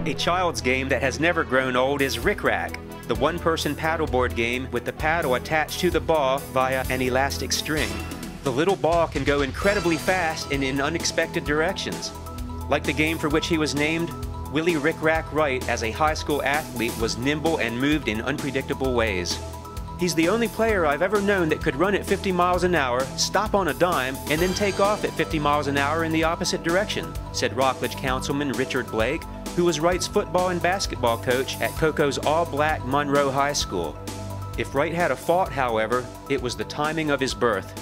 A child's game that has never grown old is Ric Rac, the one-person paddleboard game with the paddle attached to the ball via an elastic string. The little ball can go incredibly fast and in unexpected directions. Like the game for which he was named, Willie Ric Rac Wright as a high school athlete was nimble and moved in unpredictable ways. He's the only player I've ever known that could run at 50 miles an hour, stop on a dime, and then take off at 50 miles an hour in the opposite direction, said Rockledge Councilman Richard Blake, who was Wright's football and basketball coach at Coco's all-black Monroe High School. If Wright had a fault, however, it was the timing of his birth.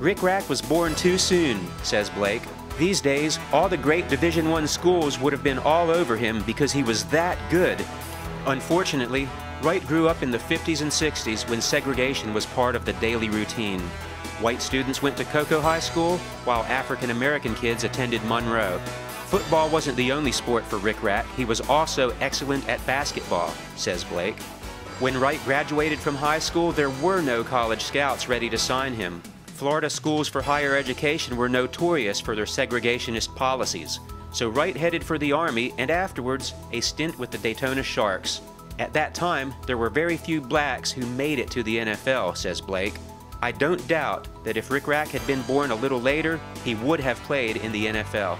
Ric Rac was born too soon, says Blake. These days, all the great Division I schools would have been all over him because he was that good. Unfortunately, Wright grew up in the 50s and 60s when segregation was part of the daily routine. White students went to Coco High School, while African American kids attended Monroe. Football wasn't the only sport for Ric Rac, he was also excellent at basketball, says Blake. When Wright graduated from high school, there were no college scouts ready to sign him. Florida schools for higher education were notorious for their segregationist policies, so Wright headed for the Army and afterwards a stint with the Daytona Sharks. At that time, there were very few blacks who made it to the NFL, says Blake. I don't doubt that if Ric Rac had been born a little later, he would have played in the NFL.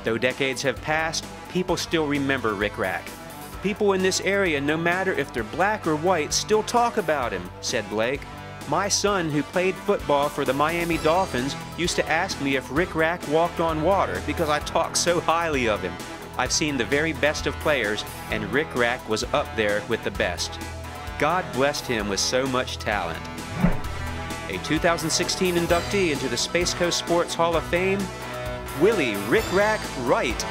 Though decades have passed, people still remember Ric Rac. People in this area, no matter if they're black or white, still talk about him, said Blake. My son, who played football for the Miami Dolphins, used to ask me if Ric Rac walked on water because I talk so highly of him. I've seen the very best of players, and Ric Rac was up there with the best. God blessed him with so much talent. A 2016 inductee into the Space Coast Sports Hall of Fame, Willie Ric Rac Wright.